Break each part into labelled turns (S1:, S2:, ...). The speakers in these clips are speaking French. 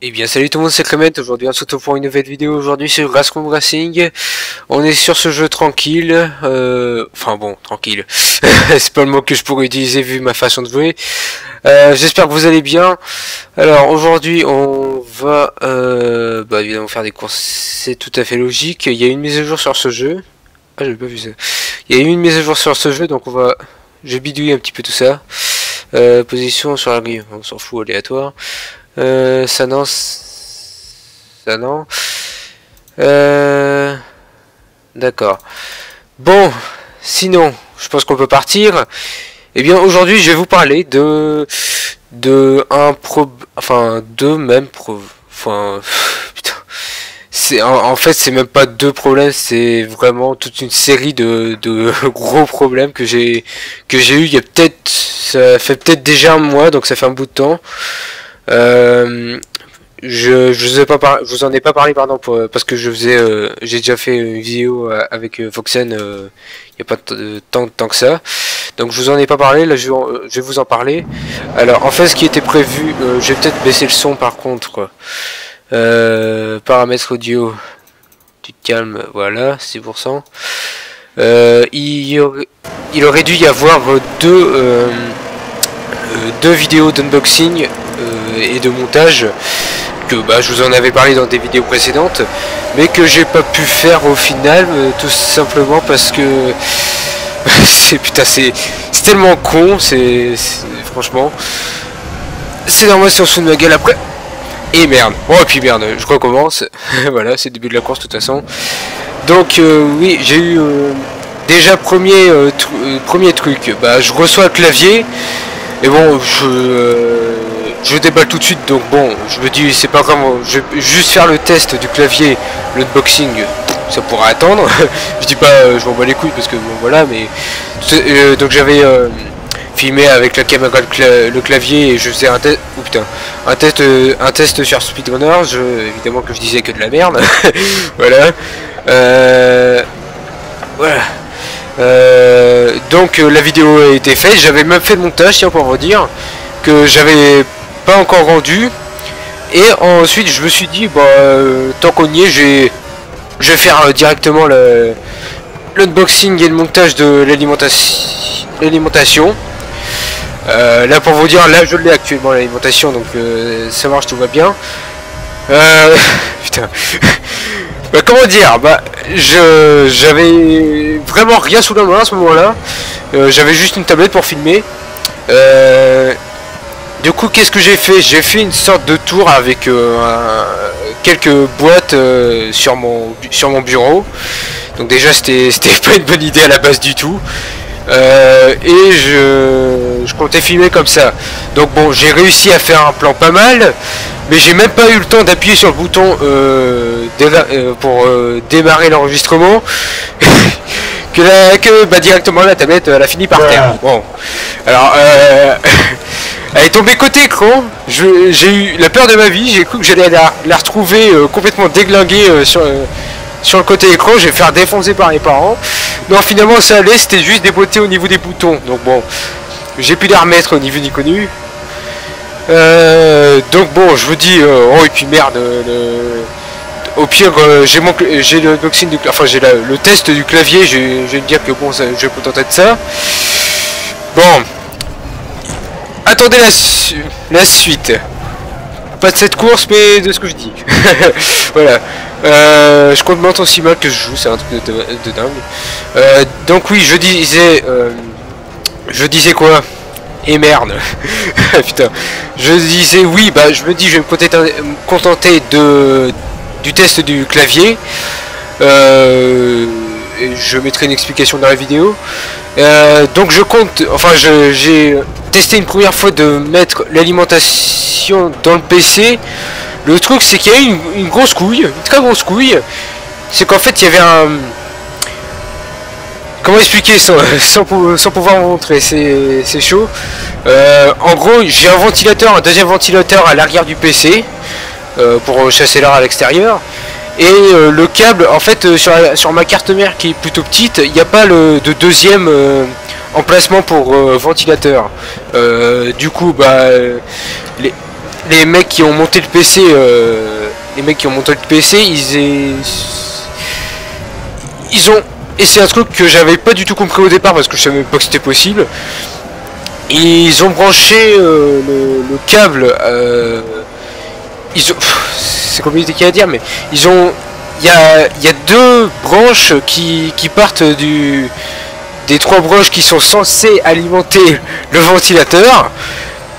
S1: Eh bien salut tout le monde, c'est Clément. Aujourd'hui on se retrouve pour une nouvelle vidéo aujourd'hui sur Rascom Racing. On est sur ce jeu tranquille, enfin bon, tranquille, c'est pas le mot que je pourrais utiliser vu ma façon de jouer. J'espère que vous allez bien. Alors aujourd'hui on va évidemment faire des courses, c'est tout à fait logique. Il y a une mise à jour sur ce jeu. Ah, j'avais pas vu ça. Il y a eu une mise à jour sur ce jeu, donc je bidouille un petit peu tout ça. Position sur la grille, on s'en fout, aléatoire. Ça non. D'accord. Bon, sinon, je pense qu'on peut partir. Eh bien, aujourd'hui, je vais vous parler de putain. En fait, c'est même pas deux problèmes, c'est vraiment toute une série de gros problèmes que j'ai eu. Ça fait peut-être déjà un mois, donc ça fait un bout de temps. Je vous en ai pas parlé parce que j'ai déjà fait une vidéo avec Voxen il y a pas tant que ça, donc je vous en ai pas parlé. Là je vais vous en parler. Alors en fait ce qui était prévu, je vais peut-être baisser le son par contre quoi. Paramètres audio, tu te calmes, voilà, 6%. Il aurait dû y avoir deux vidéos d'unboxing et de montage que je vous en avais parlé dans des vidéos précédentes, mais que j'ai pas pu faire au final, tout simplement parce que c'est tellement con, franchement c'est normal si on se fout de ma gueule après. Et merde, bon et puis merde, je recommence. Voilà, c'est le début de la course de toute façon. Donc oui, j'ai eu déjà premier truc, je reçois le clavier. Et bon, je déballe tout de suite, donc bon, je me dis c'est pas grave, je vais juste faire le test du clavier, l'unboxing, ça pourra attendre. Je dis pas, je m'en bats les couilles parce que bon voilà, mais donc j'avais filmé avec la caméra le clavier et je faisais un test, un test sur Speedrunner, évidemment que je disais que de la merde. Voilà. Voilà. Donc la vidéo a été faite, j'avais même fait le montage, tiens, pour vous dire que j'avais pas encore rendu. Et ensuite je me suis dit tant qu'on y est, je vais faire directement l'unboxing et le montage de l'alimentation. Là pour vous dire, là je l'ai actuellement l'alimentation, donc ça marche, tout va bien. Putain. Comment dire, j'avais vraiment rien sous la main à ce moment-là. J'avais juste une tablette pour filmer. Du coup, qu'est-ce que j'ai fait? J'ai fait une sorte de tour avec quelques boîtes sur mon bureau. Donc déjà, c'était pas une bonne idée à la base du tout. Et je comptais filmer comme ça. Donc bon, j'ai réussi à faire un plan pas mal, mais j'ai même pas eu le temps d'appuyer sur le bouton pour démarrer l'enregistrement que directement la tablette elle a fini par terre. Bon, alors elle est tombée côté écran. J'ai eu la peur de ma vie, j'ai cru que j'allais la retrouver complètement déglinguée sur le côté écran. Je vais faire défoncer par mes parents. Non, finalement ça allait, c'était juste déboîté au niveau des boutons. Donc bon, j'ai pu les remettre au niveau ni connu. Donc bon, je vous dis, oh et puis merde, au pire j'ai le unboxing du, enfin j'ai le test du clavier. Je vais me dire que bon, je vais me contenter de ça. Bon, attendez la suite. Pas de cette course, mais de ce que je dis. Voilà. Je compte maintenant aussi mal que je joue, c'est un truc de dingue. Donc oui, je disais quoi? Et merde. Putain. Je disais oui, je me dis je vais me contenter du test du clavier. Et je mettrai une explication dans la vidéo. Donc je compte, j'ai testé une première fois de mettre l'alimentation dans le PC. Le truc c'est qu'il y a eu une grosse couille, une très grosse couille. C'est qu'en fait il y avait un... Comment expliquer sans pouvoir vous montrer, c'est chaud. En gros j'ai un deuxième ventilateur à l'arrière du PC pour chasser l'air à l'extérieur. Et le câble, en fait, sur ma carte mère qui est plutôt petite, il n'y a pas de deuxième emplacement pour ventilateur. Du coup, les mecs qui ont monté le PC, ils ont, et c'est un truc que j'avais pas du tout compris au départ parce que je savais même pas que c'était possible. Ils ont branché le câble. C'est compliqué à dire, mais ils ont, il y a deux branches qui partent des trois branches qui sont censées alimenter le ventilateur,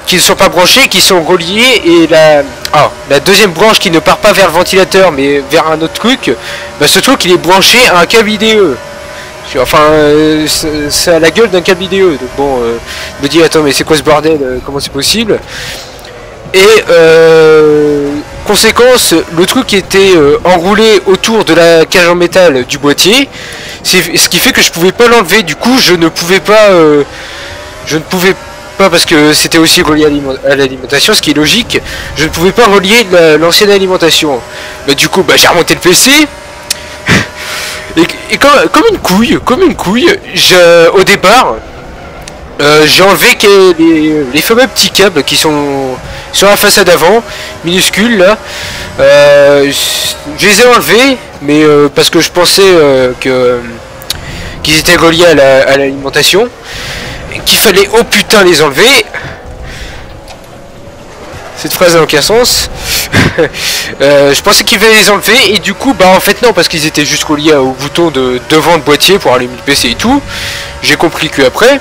S1: qui ne sont pas branchées, qui sont reliées, et la deuxième branche qui ne part pas vers le ventilateur mais vers un autre truc, bah ce truc il est branché à un câble IDE. Enfin, ça a la gueule d'un câble IDE, donc bon, je me dis attends mais c'est quoi ce bordel, comment c'est possible? Et conséquence, le truc était enroulé autour de la cage en métal du boîtier, ce qui fait que je pouvais pas l'enlever. Du coup, je ne pouvais pas parce que c'était aussi relié à l'alimentation, ce qui est logique. Je ne pouvais pas relier l'ancienne alimentation. Bah, du coup, bah, j'ai remonté le PC. Et comme une couille, au départ, j'ai enlevé les fameux petits câbles qui sont sur la façade avant, minuscules là. Je les ai enlevés, mais parce que je pensais qu'ils étaient reliés à l'alimentation, qu'il fallait oh putain les enlever. Cette phrase n'a aucun sens. Je pensais qu'il fallait les enlever et du coup bah en fait non, parce qu'ils étaient juste reliés au bouton de devant le boîtier pour allumer le PC et tout. J'ai compris que après.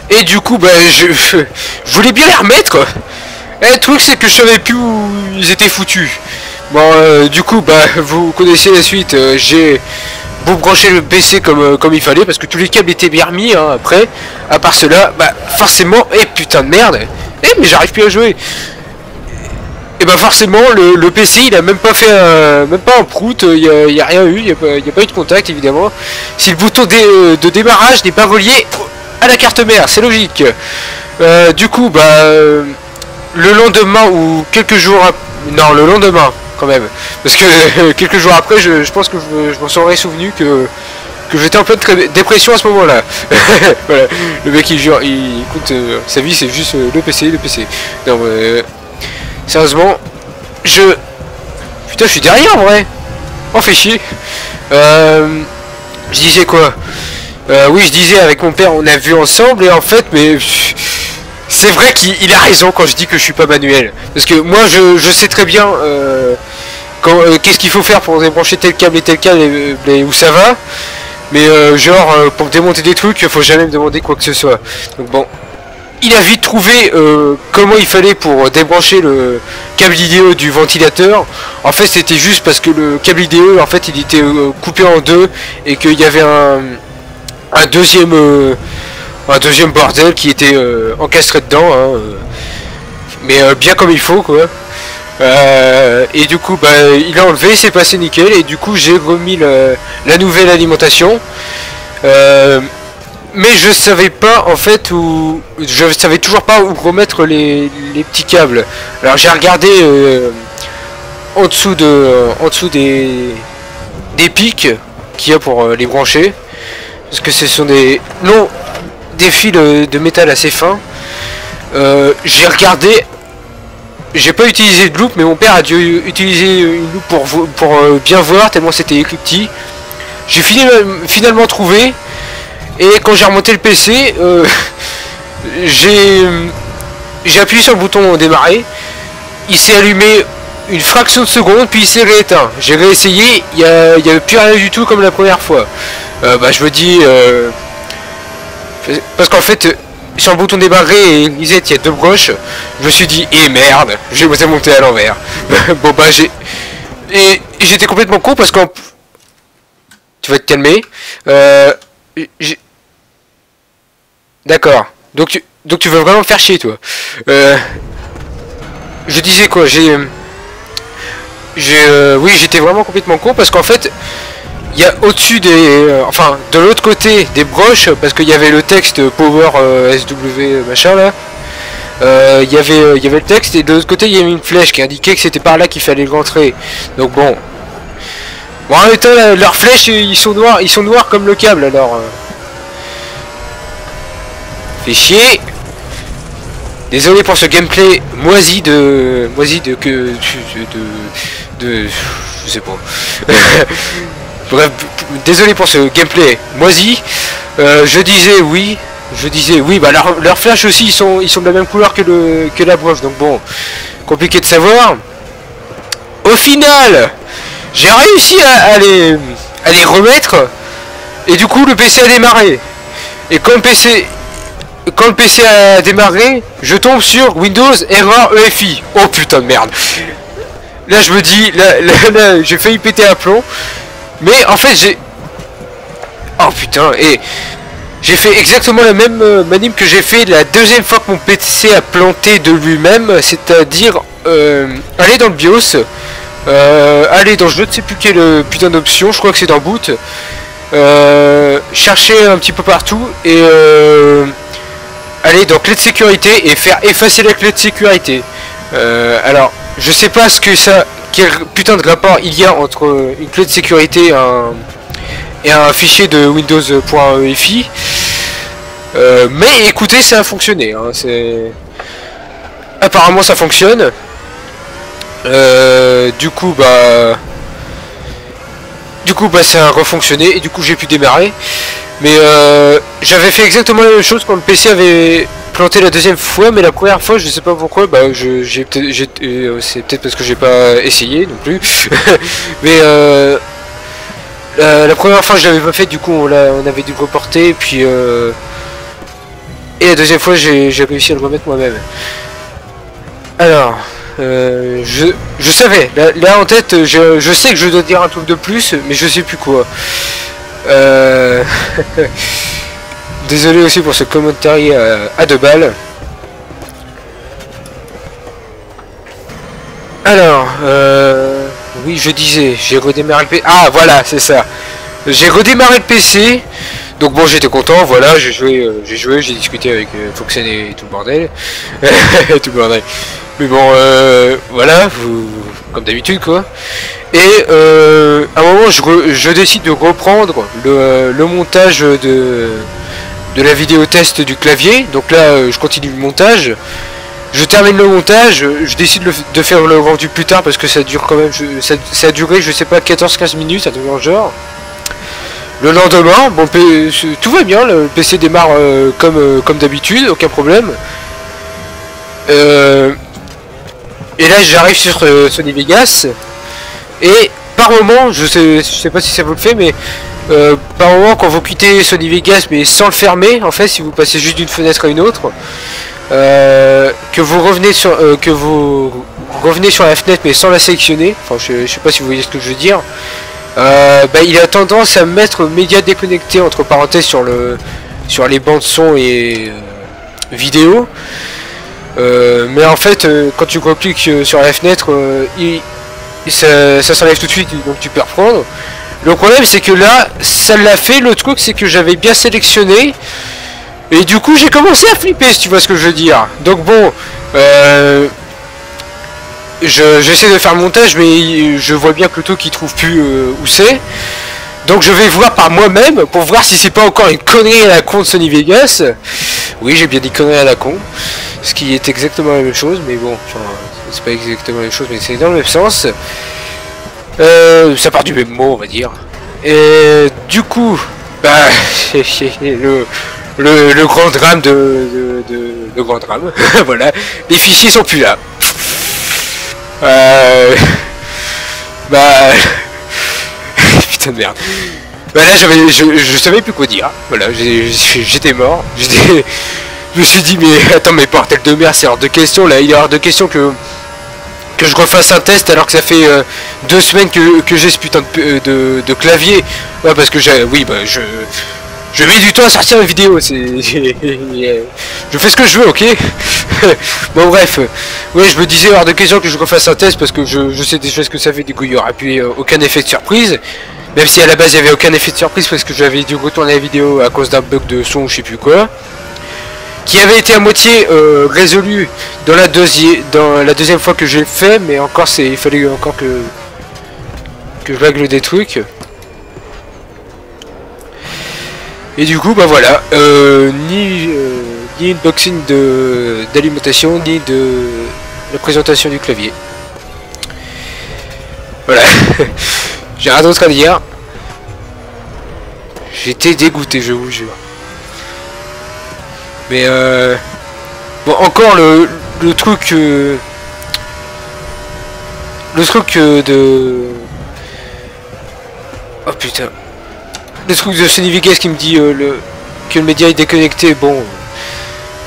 S1: Et du coup bah je voulais bien les remettre. Et le truc c'est que je savais plus où ils étaient foutus. Bon du coup bah vous connaissez la suite. J'ai beau brancher le PC comme il fallait parce que tous les câbles étaient bien remis hein, après. À part cela bah forcément et putain de merde. Mais j'arrive plus à jouer. Et bah forcément le PC il a même pas fait même pas un prout, il y a rien eu, il y a pas eu de contact évidemment. Si le bouton de démarrage n'est pas relié à la carte mère, c'est logique. Du coup bah le lendemain ou quelques jours non le lendemain quand même, parce que quelques jours après je pense que je m'en serais souvenu que j'étais en pleine dépression à ce moment là. Voilà. Le mec il jure, écoute sa vie c'est juste le PC. Non sérieusement putain je suis derrière en vrai. Oh fait chier. Je disais quoi? Oui je disais avec mon père on a vu ensemble et en fait mais c'est vrai qu'il a raison quand je dis que je suis pas manuel. Parce que moi je sais très bien qu'est-ce qu'il faut faire pour débrancher tel câble et où ça va. Mais genre pour démonter des trucs, faut jamais me demander quoi que ce soit. Donc bon, il a vite trouvé comment il fallait pour débrancher le câble IDE du ventilateur. En fait c'était juste parce que le câble IDE en fait il était coupé en deux et qu'il y avait un deuxième bordel qui était encastré dedans hein, mais bien comme il faut quoi. Et du coup bah il a enlevé, c'est passé nickel et du coup j'ai remis la nouvelle alimentation, mais je savais pas en fait où, je savais toujours pas où remettre les petits câbles. Alors j'ai regardé en dessous des pics qu'il y a pour les brancher, parce que ce sont des fils de métal assez fins. J'ai regardé. J'ai pas utilisé de loupe, mais mon père a dû utiliser une loupe pour bien voir, tellement c'était petit. J'ai finalement trouvé, et quand j'ai remonté le PC, j'ai appuyé sur le bouton démarrer, il s'est allumé une fraction de seconde, puis il s'est rééteint. J'ai réessayé, il n'y avait plus rien du tout comme la première fois. Bah je me dis, parce qu'en fait, sur le bouton démarrer et Lisette il y a deux broches, je me suis dit merde, j'ai osé monter à l'envers. Bon bah j'étais complètement con parce qu'en tu vas te calmer. D'accord. Donc tu veux vraiment me faire chier toi. Je disais quoi, oui j'étais vraiment complètement con parce qu'en fait il y a au-dessus des... enfin, de l'autre côté des broches, parce qu'il y avait le texte Power SW machin là. Il y avait le texte et de l'autre côté il y avait une flèche qui indiquait que c'était par là qu'il fallait rentrer. Donc bon. Bon en même temps leurs flèches ils sont noirs comme le câble alors. Fait chier. Désolé pour ce gameplay moisi de je sais pas. Bref, désolé pour ce gameplay moisi. Je disais oui, bah leur flash aussi ils sont de la même couleur que la broche, donc bon, compliqué de savoir. Au final, j'ai réussi à les remettre, et du coup le PC a démarré. Et quand le PC a démarré, je tombe sur Windows Error EFI. Oh putain de merde. Là je me dis, là j'ai failli péter un plomb. Mais en fait j'ai... Oh putain, et j'ai fait exactement la même manip que j'ai fait la deuxième fois que mon PC a planté de lui-même. C'est-à-dire aller dans le BIOS, aller dans je ne sais plus quelle putain d'option, je crois que c'est dans Boot, chercher un petit peu partout et aller dans clé de sécurité et faire effacer la clé de sécurité. Alors je sais pas ce que ça, quel putain de rapport il y a entre une clé de sécurité et un fichier de Windows.efi, mais écoutez, ça a fonctionné, hein, apparemment ça fonctionne. Du coup ça a refonctionné et du coup j'ai pu démarrer. Mais j'avais fait exactement la même chose quand le PC avait planté la deuxième fois, mais la première fois je sais pas pourquoi, bah c'est peut-être parce que j'ai pas essayé non plus. Mais la première fois je l'avais pas fait, du coup on avait dû le reporter, et puis et la deuxième fois j'ai réussi à le remettre moi-même. Alors je savais, là en tête je sais que je dois dire un truc de plus, mais je sais plus quoi. Désolé aussi pour ce commentaire à 2 balles. Alors oui, je disais, j'ai redémarré le PC. Ah voilà, c'est ça. J'ai redémarré le PC. Donc bon, j'étais content, voilà, j'ai joué, j'ai discuté avec Foxen et tout le bordel. Tout le bordel. Mais bon, voilà, comme d'habitude quoi. Et à un moment, je décide de reprendre le montage de la vidéo test du clavier. Donc là, je continue le montage. Je termine le montage, je décide de faire le rendu plus tard parce que ça dure quand même, ça a duré, je sais pas, 14-15 minutes, ça devient genre. Le lendemain, bon, tout va bien, le PC démarre comme d'habitude, aucun problème. Et là j'arrive sur Sony Vegas, et par moment, je sais pas si ça vous le fait, mais par moment quand vous quittez Sony Vegas mais sans le fermer, en fait, si vous passez juste d'une fenêtre à une autre, que vous revenez sur la fenêtre mais sans la sélectionner, enfin je sais pas si vous voyez ce que je veux dire, il a tendance à mettre média déconnecté entre parenthèses sur les bandes son et vidéo. Mais en fait quand tu cliques sur la fenêtre, ça s'enlève tout de suite, donc tu peux reprendre. Le problème c'est que là ça l'a fait, le truc c'est que j'avais bien sélectionné, et du coup j'ai commencé à flipper, si tu vois ce que je veux dire. Donc bon, j'essaie de faire le montage, mais je vois bien que le truc il trouve plus où c'est. Donc je vais voir par moi-même pour voir si c'est pas encore une connerie à la con de Sony Vegas. Oui, j'ai bien dit connerie à la con, ce qui est exactement la même chose, mais bon, enfin, c'est pas exactement la même chose, mais c'est dans le même sens. Ça part du même mot, on va dire. Et du coup, bah, le grand drame le grand drame. Voilà, les fichiers sont plus là. Bah, putain de merde. Bah là, je savais plus quoi dire. Voilà, j'étais mort. Je me suis dit, mais attends, mais bordel de merde, c'est hors de question là. Il est hors de question que je refasse un test alors que ça fait 2 semaines que j'ai ce putain de clavier. Ouais, parce que oui, bah je mets du temps à sortir une vidéo, je fais ce que je veux, ok. Bon bref, ouais, je me disais hors de question que je refasse un test parce que je sais déjà ce que ça fait, du coup il n'y aura plus aucun effet de surprise. Même si à la base il n'y avait aucun effet de surprise parce que j'avais dû retourner la vidéo à cause d'un bug de son ou je sais plus quoi, qui avait été à moitié résolu dans la deuxième fois que j'ai fait, mais encore il fallait encore que je règle des trucs. Et du coup bah voilà, ni ni unboxing d'alimentation, ni de la présentation du clavier. Voilà. J'ai rien d'autre à dire. J'étais dégoûté, je vous jure. Mais bon, encore le truc de oh putain, le truc de Sony Vegas qui me dit que le média est déconnecté. Bon,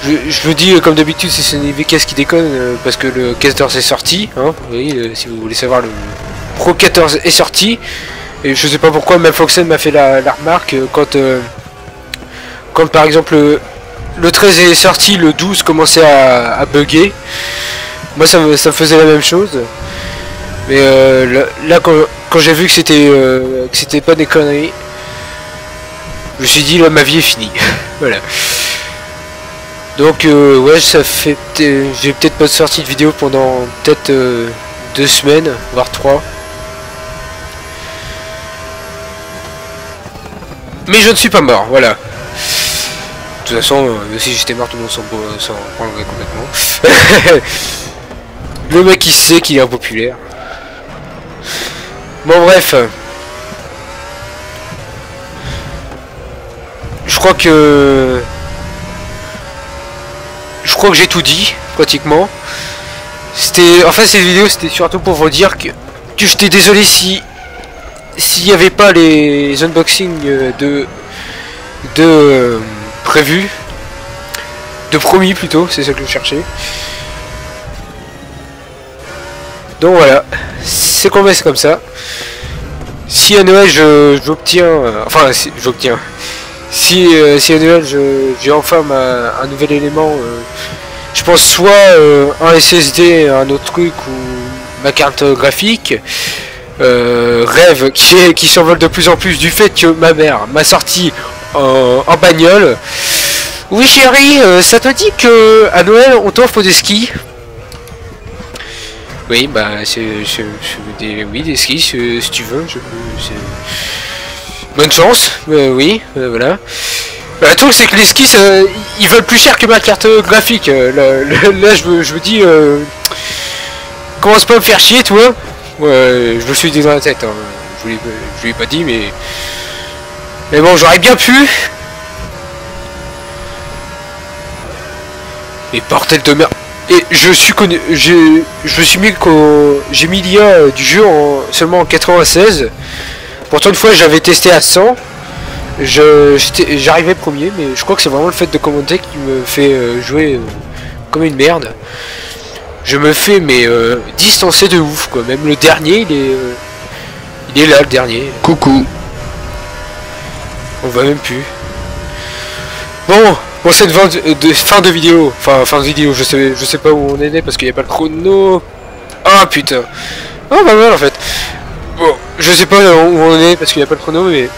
S1: je le dis comme d'habitude, c'est Sony Vegas qui déconne parce que le 14 est sorti, hein, oui, si vous voulez savoir, le Pro 14 est sorti. Et je sais pas pourquoi, même Foxen m'a fait la remarque quand par exemple le 13 est sorti, le 12 commençait à bugger. Moi ça me faisait la même chose. Mais là quand j'ai vu que c'était pas des conneries, je me suis dit là ma vie est finie. Voilà. Donc ouais, ça fait j'ai peut-être pas sorti de vidéo pendant peut-être 2 semaines, voire 3. Mais je ne suis pas mort, voilà. De toute façon, si j'étais mort, tout le monde s'en prendrait complètement. Le mec il sait qu'il est impopulaire. Bon bref. Je crois que j'ai tout dit, pratiquement. En fait cette vidéo c'était surtout pour vous dire que j'étais désolé s'il n'y avait pas les unboxings prévus, de promis plutôt, c'est ça que je cherchais. Donc voilà, c'est comme ça. Si à Noël j'obtiens, enfin si j'obtiens, si à Noël j'ai enfin un nouvel élément, je pense soit un SSD, un autre truc, ou ma carte graphique. Rêve qui s'envole de plus en plus du fait que ma mère m'a sorti en bagnole. Oui chérie, ça te dit que à Noël on t'offre des skis? Oui bah des skis si tu veux. Bonne chance, oui, voilà. Le truc c'est que les skis ils veulent plus cher que ma carte graphique. Là je me dis commence pas à me faire chier toi. Ouais, je me suis dit dans la tête, hein. Je lui ai pas dit, mais bon, j'aurais bien pu. Mais bordel de merde. Et je me suis mis j'ai mis l'IA du jeu seulement en 96. Pourtant une fois j'avais testé à 100. J'arrivais premier, mais je crois que c'est vraiment le fait de commenter qui me fait jouer comme une merde. Je me fais distancer de ouf quoi. Même le dernier il est là le dernier.
S2: Coucou.
S1: On va même plus. Bon cette fin de vidéo. Enfin fin de vidéo, je sais pas où on est né parce qu'il n'y a pas le chrono. Ah putain. Ah pas mal en fait. Bon, je sais pas où on est parce qu'il n'y a pas le chrono, mais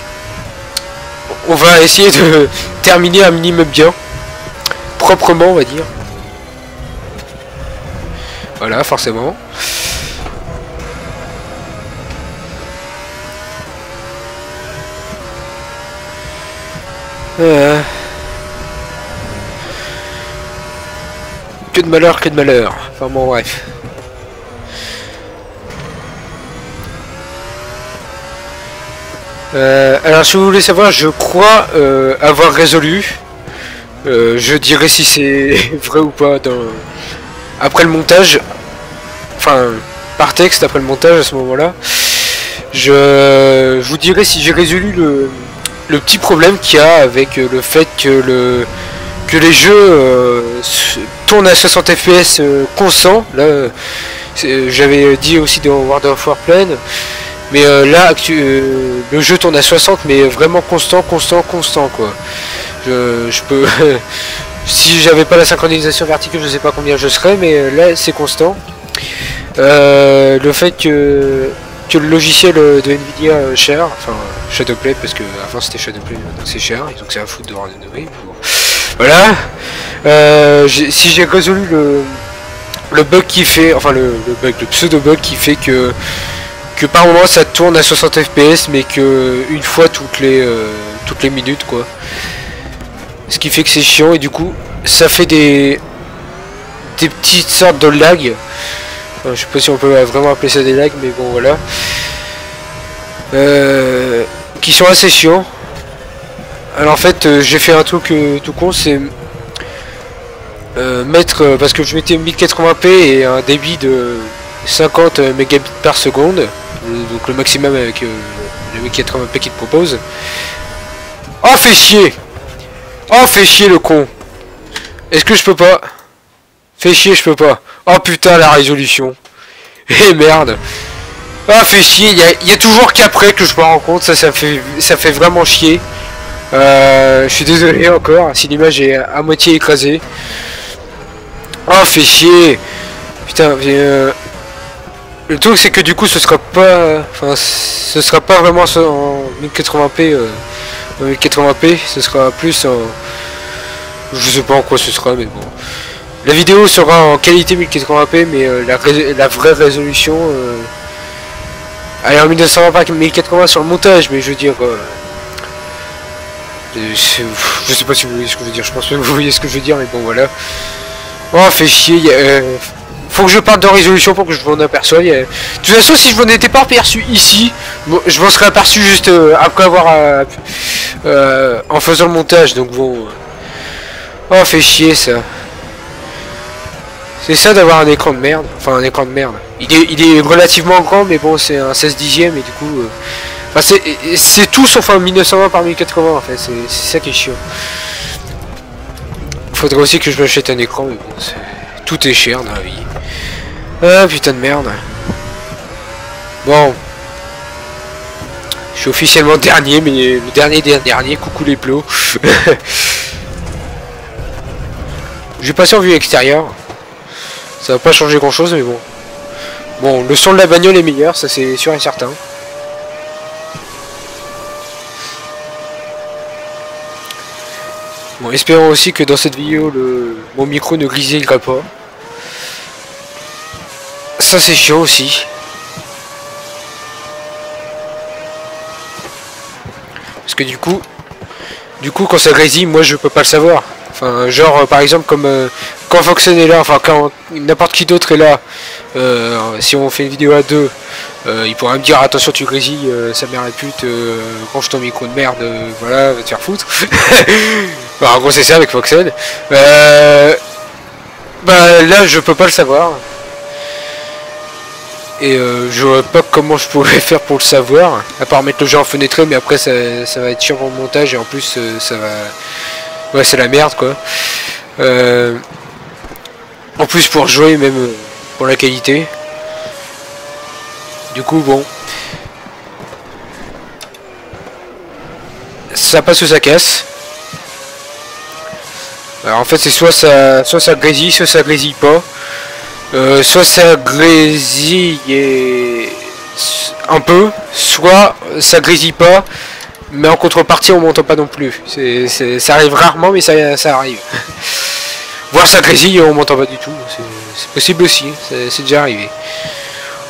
S1: on va essayer de terminer un minimum bien. Proprement on va dire. Voilà, forcément. Que de malheur, que de malheur. Enfin bon, bref. Alors, si vous voulez savoir, je crois avoir résolu. Je dirais si c'est vrai ou pas après le montage. Enfin, par texte après le montage à ce moment-là. Je vous dirai si j'ai résolu le petit problème qu'il y a avec le fait que les jeux tournent à 60 fps constant. Là, j'avais dit aussi dans World of Warplane, mais là le jeu tourne à 60 mais vraiment constant quoi. Je peux si j'avais pas la synchronisation verticale, je sais pas combien je serais, mais là c'est constant. Le fait que le logiciel de Nvidia cher, enfin Shadowplay, parce que avant c'était Shadowplay, donc c'est cher, donc c'est à foutre de rénover. Voilà. Si j'ai résolu le bug qui fait, enfin le pseudo bug qui fait que par moment ça tourne à 60 fps, mais que une fois toutes les minutes quoi. Ce qui fait que c'est chiant et du coup ça fait des petites sortes de lag. Enfin, je sais pas si on peut vraiment appeler ça des lags, mais bon voilà. Qui sont assez chiants. Alors en fait j'ai fait un truc tout con, c'est mettre, parce que je mettais 1080p et un débit de 50 mégabits par seconde, donc le maximum avec le 1080p qu'il te propose. Oh fait chier! Oh fait chier le con! Est-ce que je peux pas? Fait chier, je peux pas. Oh putain la résolution. Eh merde. Ah fait chier, il y a toujours qu'après que je me rends compte, ça fait vraiment chier. Je suis désolé encore si l'image est à moitié écrasée. Oh fait chier. Putain, le truc c'est que du coup ce sera pas, enfin ce sera pas vraiment en 1080p, 1080p, ce sera plus en, je sais pas en quoi ce sera, mais bon. La vidéo sera en qualité 1080p, mais la vraie résolution, elle est en 1920 par 1080 sur le montage, mais je veux dire, je sais pas si vous voyez ce que je veux dire, je pense que vous voyez ce que je veux dire, mais bon voilà. Oh fait chier, faut que je parte de résolution pour que je m'en aperçoive. De toute façon, si je m'en étais pas aperçu ici, bon, je m'en serais aperçu juste après avoir en faisant le montage. Donc bon, oh fait chier ça. C'est ça d'avoir un écran de merde. Enfin un écran de merde. Il est relativement grand, mais bon c'est un 16 dixième et du coup, enfin, c'est tout sauf un 1920 par 1080 en fait. C'est ça qui est chiant. Faudrait aussi que je m'achète un écran, mais bon, tout est cher dans la vie. Ah putain de merde. Bon. Je suis officiellement dernier, mais le dernier, coucou les plots. Je vais passer en vue extérieure. Ça va pas changer grand chose, mais bon. Bon, le son de la bagnole est meilleur, ça c'est sûr et certain. Bon, espérons aussi que dans cette vidéo, mon micro ne grésillera pas. Ça c'est chiant aussi. Parce que du coup quand ça grésille, moi je peux pas le savoir. Enfin genre par exemple comme quand Foxen est là, enfin quand n'importe qui d'autre est là, si on fait une vidéo à deux, il pourra me dire attention tu grésilles, sa mère la pute, range ton micro de merde, voilà, va te faire foutre. Bah, en gros c'est ça avec Foxen. Bah là je peux pas le savoir. Et je vois pas comment je pourrais faire pour le savoir, à part mettre le jeu en fenêtré, mais après ça va être chiant pour le montage et en plus ça va... Ouais c'est la merde quoi. En plus pour jouer même pour la qualité. Du coup bon. Ça passe ou ça casse. Alors en fait c'est soit ça grésille, soit ça grésille pas. Soit ça grésille et un peu, soit ça grésille pas, mais en contrepartie on m'entend pas non plus. Ça arrive rarement, mais ça arrive. Voire ça grésille et on m'entend pas du tout. C'est possible aussi, c'est déjà arrivé.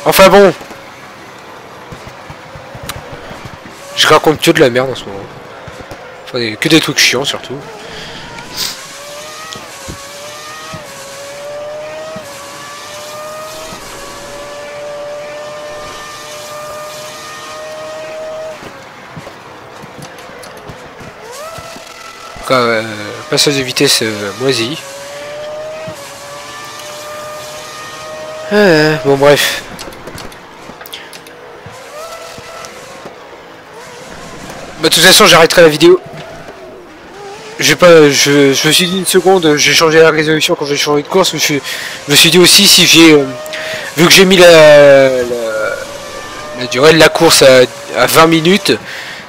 S1: Enfin bon, je raconte que de la merde en ce moment. Enfin, que des trucs chiants surtout. Passage de vitesse moisi. Bon bref. Bah de toute façon j'arrêterai la vidéo. Je me suis dit une seconde, j'ai changé la résolution quand j'ai changé de course, mais je me suis dit aussi si j'ai vu que j'ai mis la durée de la course à 20 minutes,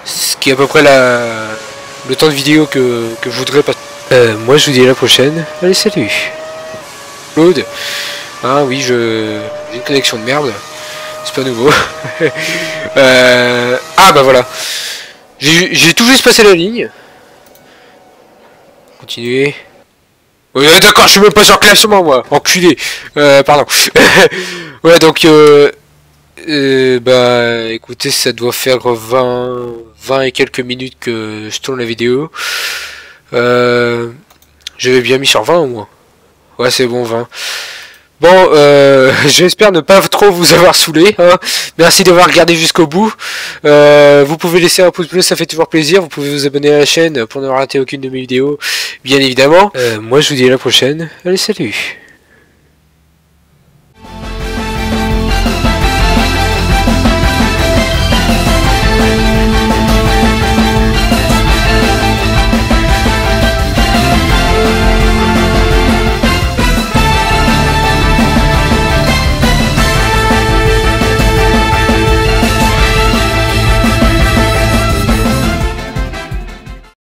S1: ce qui est à peu près le temps de vidéo que je voudrais pas. Moi je vous dis à la prochaine. Allez salut. Claude. Ah oui j'ai une connexion de merde. C'est pas nouveau. Ah bah voilà. J'ai tout juste passé la ligne. Continuer. D'accord, je suis même pas sur classement moi. Enculé. Pardon. Ouais donc bah écoutez ça doit faire 20 et quelques minutes que je tourne la vidéo. J'avais bien mis sur 20 au moins. Ouais, c'est bon, 20. Bon, j'espère ne pas trop vous avoir saoulé. Hein. Merci d'avoir regardé jusqu'au bout. Vous pouvez laisser un pouce bleu, ça fait toujours plaisir. Vous pouvez vous abonner à la chaîne pour ne rater aucune de mes vidéos, bien évidemment. Moi, je vous dis à la prochaine. Allez, salut!